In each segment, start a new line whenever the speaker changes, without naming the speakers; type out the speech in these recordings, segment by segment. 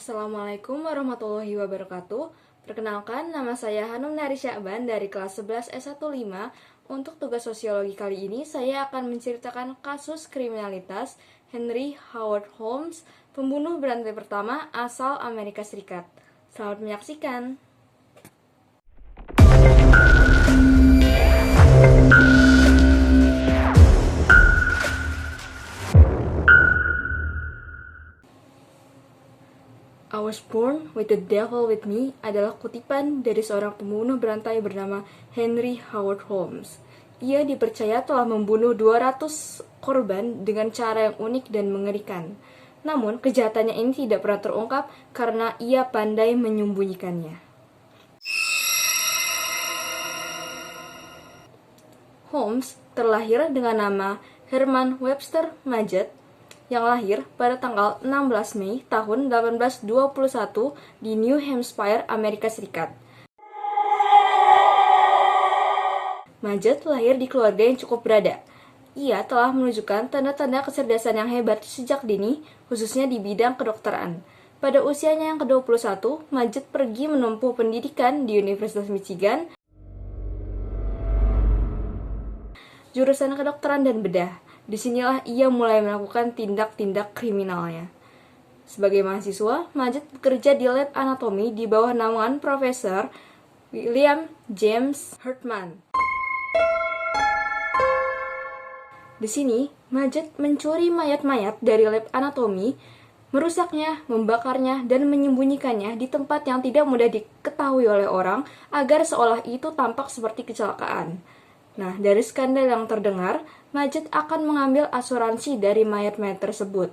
Assalamualaikum warahmatullahi wabarakatuh. Perkenalkan, nama saya Hanum Nari Syakban dari kelas 11 S15. Untuk tugas sosiologi kali ini, saya akan menceritakan kasus kriminalitas Henry Howard Holmes, pembunuh berantai pertama asal Amerika Serikat. Selamat menyaksikan. I was born with the devil with me adalah kutipan dari seorang pembunuh berantai bernama Henry Howard Holmes. Ia dipercaya telah membunuh 200 korban dengan cara yang unik dan mengerikan. Namun, kejahatannya ini tidak pernah terungkap karena ia pandai menyembunyikannya. Holmes terlahir dengan nama Herman Webster Maggett yang lahir pada tanggal 16 Mei tahun 1821 di New Hampshire, Amerika Serikat. Maggett lahir di keluarga yang cukup berada. Ia telah menunjukkan tanda-tanda kecerdasan yang hebat sejak dini, khususnya di bidang kedokteran. Pada usianya yang ke-21, Maggett pergi menempuh pendidikan di Universitas Michigan, jurusan kedokteran dan bedah. Disinilah ia mulai melakukan tindak-tindak kriminalnya. Sebagai mahasiswa, Maggett bekerja di lab anatomi di bawah naungan Profesor William James Hartman. Di sini, Maggett mencuri mayat-mayat dari lab anatomi, merusaknya, membakarnya, dan menyembunyikannya di tempat yang tidak mudah diketahui oleh orang agar seolah itu tampak seperti kecelakaan. Nah, dari skandal yang terdengar, Maggett akan mengambil asuransi dari mayat-mayat tersebut.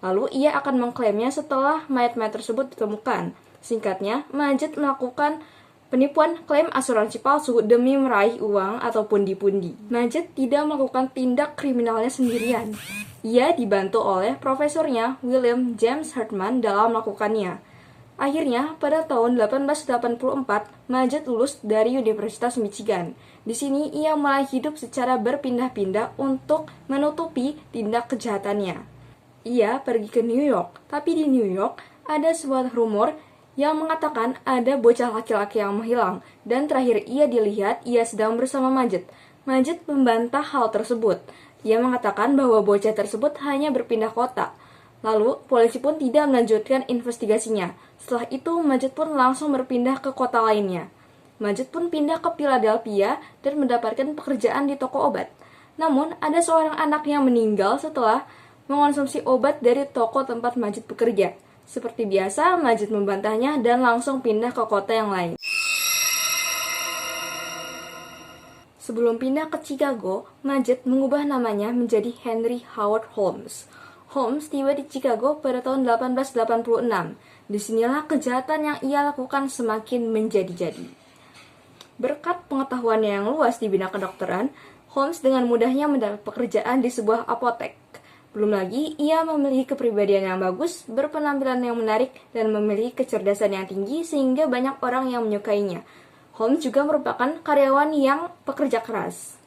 Lalu ia akan mengklaimnya setelah mayat-mayat tersebut ditemukan. Singkatnya, Maggett melakukan penipuan klaim asuransi palsu demi meraih uang atau pundi-pundi. Maggett tidak melakukan tindak kriminalnya sendirian. Ia dibantu oleh profesornya William James Hartman dalam melakukannya. Akhirnya, pada tahun 1884, Maggett lulus dari Universitas Michigan. Di sini, ia mulai hidup secara berpindah-pindah untuk menutupi tindak kejahatannya. Ia pergi ke New York, tapi di New York ada sebuah rumor yang mengatakan ada bocah laki-laki yang menghilang, dan terakhir ia dilihat ia sedang bersama Maggett. Maggett membantah hal tersebut. Ia mengatakan bahwa bocah tersebut hanya berpindah kota. Lalu, polisi pun tidak melanjutkan investigasinya. Setelah itu, Maggett pun langsung berpindah ke kota lainnya. Maggett pun pindah ke Philadelphia dan mendapatkan pekerjaan di toko obat. Namun, ada seorang anak yang meninggal setelah mengonsumsi obat dari toko tempat Maggett bekerja. Seperti biasa, Maggett membantahnya dan langsung pindah ke kota yang lain. Sebelum pindah ke Chicago, Maggett mengubah namanya menjadi Henry Howard Holmes. Holmes tiba di Chicago pada tahun 1886. Disinilah kejahatan yang ia lakukan semakin menjadi-jadi. Berkat pengetahuannya yang luas di bidang kedokteran, Holmes dengan mudahnya mendapat pekerjaan di sebuah apotek. Belum lagi, ia memiliki kepribadian yang bagus, berpenampilan yang menarik, dan memiliki kecerdasan yang tinggi sehingga banyak orang yang menyukainya. Holmes juga merupakan karyawan yang pekerja keras.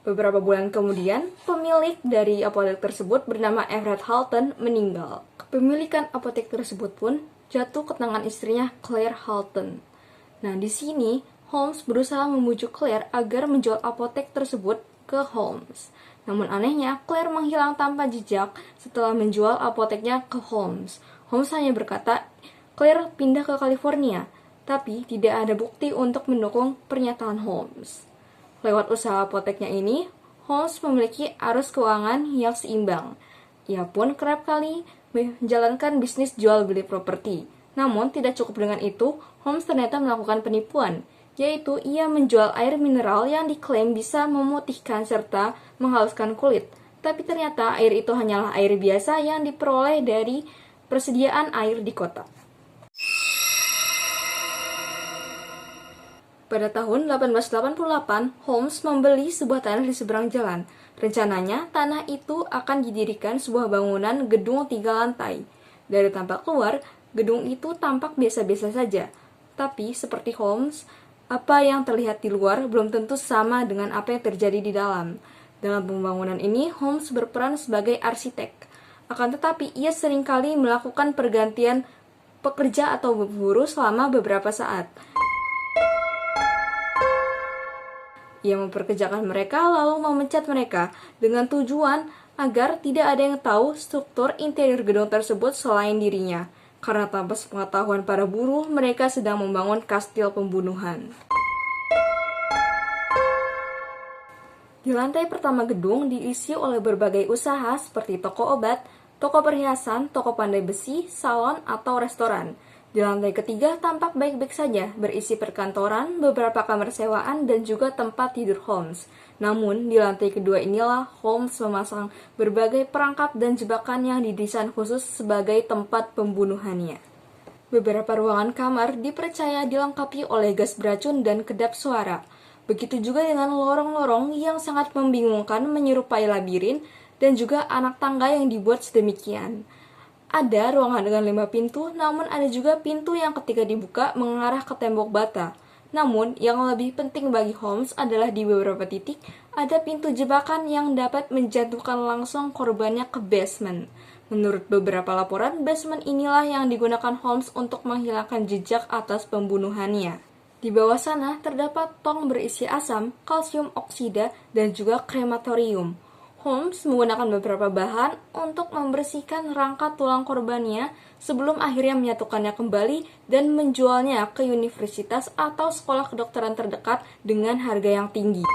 Beberapa bulan kemudian, pemilik dari apotek tersebut bernama Everett Halton meninggal. Kepemilikan apotek tersebut pun jatuh ke tangan istrinya Claire Halton. Nah, di sini Holmes berusaha membujuk Claire agar menjual apotek tersebut ke Holmes. Namun anehnya, Claire menghilang tanpa jejak setelah menjual apoteknya ke Holmes. Holmes hanya berkata, Claire pindah ke California, tapi tidak ada bukti untuk mendukung pernyataan Holmes. Lewat usaha apoteknya ini, Holmes memiliki arus keuangan yang seimbang. Ia pun kerap kali menjalankan bisnis jual-beli properti. Namun, tidak cukup dengan itu, Holmes ternyata melakukan penipuan, yaitu ia menjual air mineral yang diklaim bisa memutihkan serta menghaluskan kulit. Tapi ternyata air itu hanyalah air biasa yang diperoleh dari persediaan air di kota. Pada tahun 1888, Holmes membeli sebuah tanah di seberang jalan. Rencananya, tanah itu akan didirikan sebuah bangunan gedung 3 lantai. Dari tampak luar, gedung itu tampak biasa-biasa saja. Tapi, seperti Holmes, apa yang terlihat di luar belum tentu sama dengan apa yang terjadi di dalam. Dalam pembangunan ini, Holmes berperan sebagai arsitek. Akan tetapi, ia seringkali melakukan pergantian pekerja atau buruh selama beberapa saat. Ia memperkerjakan mereka lalu memecat mereka dengan tujuan agar tidak ada yang tahu struktur interior gedung tersebut selain dirinya. Karena tanpa sepengetahuan para buruh, mereka sedang membangun kastil pembunuhan. Di lantai pertama gedung diisi oleh berbagai usaha seperti toko obat, toko perhiasan, toko pandai besi, salon, atau restoran. Di lantai ketiga tampak baik-baik saja, berisi perkantoran, beberapa kamar sewaan, dan juga tempat tidur Holmes. Namun, di lantai kedua inilah Holmes memasang berbagai perangkap dan jebakan yang didesain khusus sebagai tempat pembunuhannya. Beberapa ruangan kamar dipercaya dilengkapi oleh gas beracun dan kedap suara. Begitu juga dengan lorong-lorong yang sangat membingungkan menyerupai labirin dan juga anak tangga yang dibuat sedemikian. Ada ruangan dengan 5 pintu, namun ada juga pintu yang ketika dibuka mengarah ke tembok bata. Namun, yang lebih penting bagi Holmes adalah di beberapa titik ada pintu jebakan yang dapat menjatuhkan langsung korbannya ke basement. Menurut beberapa laporan, basement inilah yang digunakan Holmes untuk menghilangkan jejak atas pembunuhannya. Di bawah sana terdapat tong berisi asam, kalsium oksida, dan juga krematorium. Holmes menggunakan beberapa bahan untuk membersihkan rangka tulang korbannya sebelum akhirnya menyatukannya kembali dan menjualnya ke universitas atau sekolah kedokteran terdekat dengan harga yang tinggi.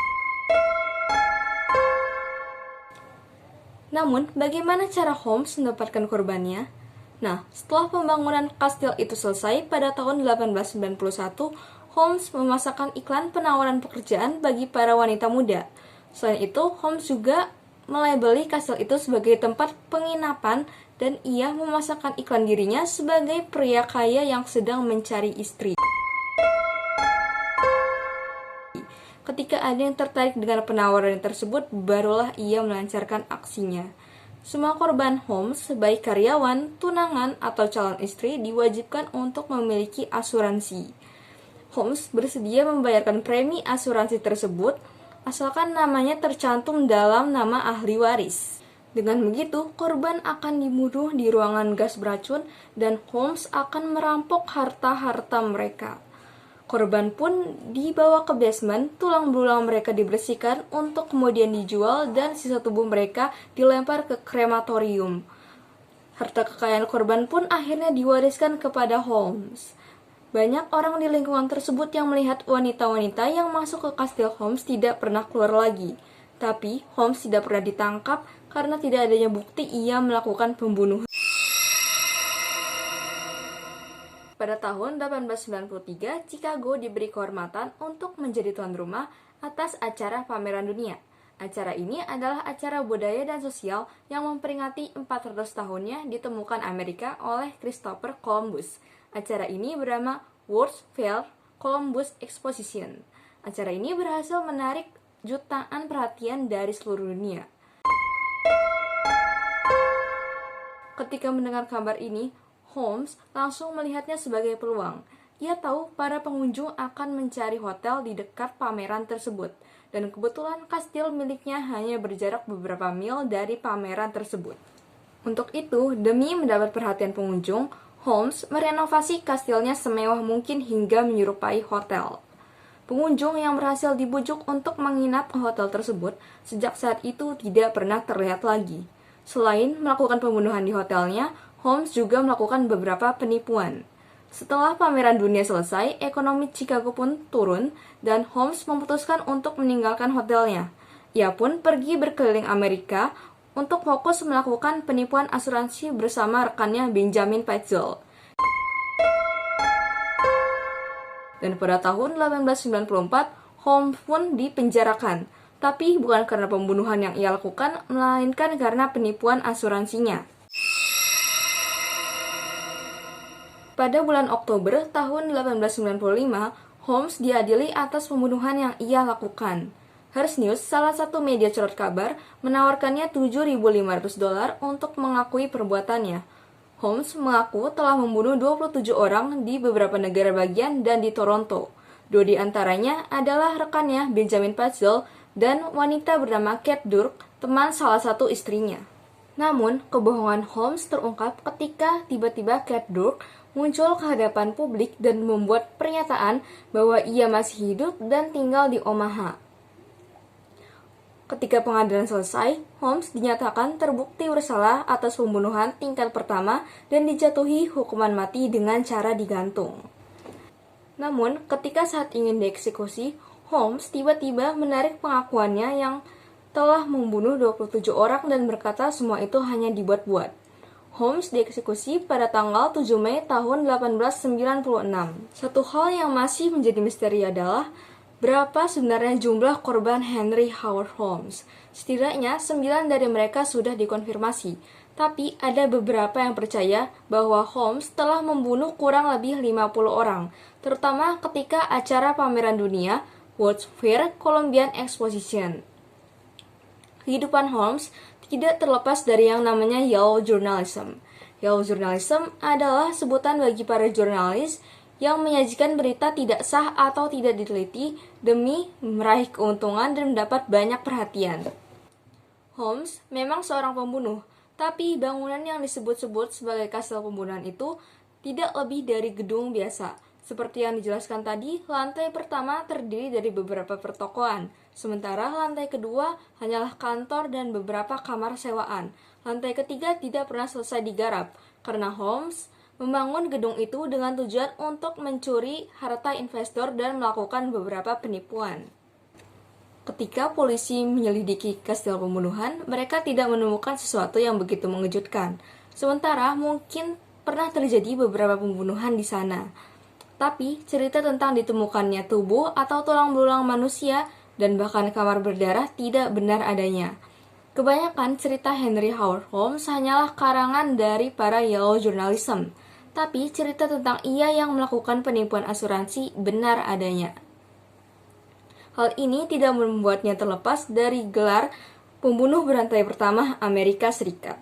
Namun, bagaimana cara Holmes mendapatkan korbannya? Nah, setelah pembangunan kastil itu selesai pada tahun 1891, Holmes memasarkan iklan penawaran pekerjaan bagi para wanita muda. Selain itu, Holmes juga melabeli kastil itu sebagai tempat penginapan dan ia memasarkan iklan dirinya sebagai pria kaya yang sedang mencari istri. Ketika ada yang tertarik dengan penawaran tersebut, barulah ia melancarkan aksinya. Semua korban Holmes, baik karyawan, tunangan, atau calon istri, diwajibkan untuk memiliki asuransi. Holmes bersedia membayarkan premi asuransi tersebut asalkan namanya tercantum dalam nama ahli waris. Dengan begitu, korban akan dibunuh di ruangan gas beracun dan Holmes akan merampok harta-harta mereka. Korban pun dibawa ke basement, tulang belulang mereka dibersihkan untuk kemudian dijual dan sisa tubuh mereka dilempar ke krematorium. Harta kekayaan korban pun akhirnya diwariskan kepada Holmes. Banyak orang di lingkungan tersebut yang melihat wanita-wanita yang masuk ke kastil Holmes tidak pernah keluar lagi. Tapi, Holmes tidak pernah ditangkap karena tidak adanya bukti ia melakukan pembunuhan. Pada tahun 1893, Chicago diberi kehormatan untuk menjadi tuan rumah atas acara pameran dunia. Acara ini adalah acara budaya dan sosial yang memperingati 400 tahunnya ditemukan Amerika oleh Christopher Columbus. Acara ini bernama World's Fair Columbus Exposition. Acara ini berhasil menarik jutaan perhatian dari seluruh dunia. Ketika mendengar kabar ini, Holmes langsung melihatnya sebagai peluang. Ia tahu para pengunjung akan mencari hotel di dekat pameran tersebut, dan kebetulan kastil miliknya hanya berjarak beberapa mil dari pameran tersebut. Untuk itu, demi mendapat perhatian pengunjung, Holmes merenovasi kastilnya semewah mungkin hingga menyerupai hotel. Pengunjung yang berhasil dibujuk untuk menginap ke hotel tersebut sejak saat itu tidak pernah terlihat lagi. Selain melakukan pembunuhan di hotelnya, Holmes juga melakukan beberapa penipuan. Setelah pameran dunia selesai, ekonomi Chicago pun turun dan Holmes memutuskan untuk meninggalkan hotelnya. Ia pun pergi berkeliling Amerika untuk fokus melakukan penipuan asuransi bersama rekannya Benjamin Pitezel. Dan pada tahun 1894, Holmes pun dipenjarakan, tapi bukan karena pembunuhan yang ia lakukan, melainkan karena penipuan asuransinya. Pada bulan Oktober tahun 1895, Holmes diadili atas pembunuhan yang ia lakukan. Hearst News, salah satu media corot kabar, menawarkannya $7.500 untuk mengakui perbuatannya. Holmes mengaku telah membunuh 27 orang di beberapa negara bagian dan di Toronto. 2 di antaranya adalah rekannya Benjamin Pitezel dan wanita bernama Kate Durk, teman salah satu istrinya. Namun, kebohongan Holmes terungkap ketika tiba-tiba Cat Durk muncul ke hadapan publik dan membuat pernyataan bahwa ia masih hidup dan tinggal di Omaha. Ketika pengadilan selesai, Holmes dinyatakan terbukti bersalah atas pembunuhan tingkat pertama dan dijatuhi hukuman mati dengan cara digantung. Namun, ketika saat ingin dieksekusi, Holmes tiba-tiba menarik pengakuannya yang telah membunuh 27 orang dan berkata semua itu hanya dibuat-buat. Holmes dieksekusi pada tanggal 7 Mei tahun 1896. Satu hal yang masih menjadi misteri adalah berapa sebenarnya jumlah korban Henry Howard Holmes? Setidaknya 9 dari mereka sudah dikonfirmasi, tapi ada beberapa yang percaya bahwa Holmes telah membunuh kurang lebih 50 orang, terutama ketika acara pameran dunia World's Fair Columbian Exposition. Kehidupan Holmes tidak terlepas dari yang namanya Yellow Journalism. Yellow Journalism adalah sebutan bagi para jurnalis yang menyajikan berita tidak sah atau tidak diteliti demi meraih keuntungan dan mendapat banyak perhatian. Holmes memang seorang pembunuh, tapi bangunan yang disebut-sebut sebagai kastil pembunuhan itu tidak lebih dari gedung biasa. Seperti yang dijelaskan tadi, lantai pertama terdiri dari beberapa pertokoan, sementara lantai kedua hanyalah kantor dan beberapa kamar sewaan. Lantai ketiga tidak pernah selesai digarap, karena Holmes membangun gedung itu dengan tujuan untuk mencuri harta investor dan melakukan beberapa penipuan. Ketika polisi menyelidiki kastil pembunuhan, mereka tidak menemukan sesuatu yang begitu mengejutkan. Sementara mungkin pernah terjadi beberapa pembunuhan di sana. Tapi cerita tentang ditemukannya tubuh atau tulang belulang manusia dan bahkan kamar berdarah tidak benar adanya. Kebanyakan cerita Henry Howard Holmes hanyalah karangan dari para Yellow Journalism. Tapi cerita tentang ia yang melakukan penipuan asuransi benar adanya. Hal ini tidak membuatnya terlepas dari gelar pembunuh berantai pertama Amerika Serikat.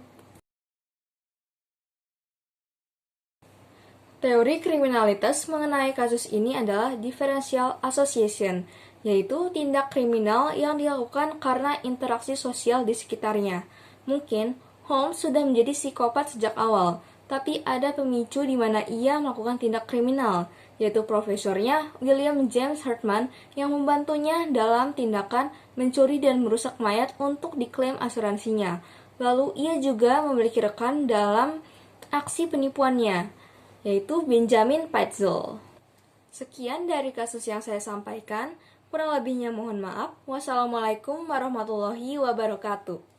Teori kriminalitas mengenai kasus ini adalah differential association, yaitu tindak kriminal yang dilakukan karena interaksi sosial di sekitarnya. Mungkin Holmes sudah menjadi psikopat sejak awal, tapi ada pemicu di mana ia melakukan tindak kriminal, yaitu profesornya William James Hartman yang membantunya dalam tindakan mencuri dan merusak mayat untuk diklaim asuransinya. Lalu ia juga memiliki rekan dalam aksi penipuannya, yaitu Benjamin Pitezel. Sekian dari kasus yang saya sampaikan, kurang lebihnya mohon maaf. Wassalamualaikum warahmatullahi wabarakatuh.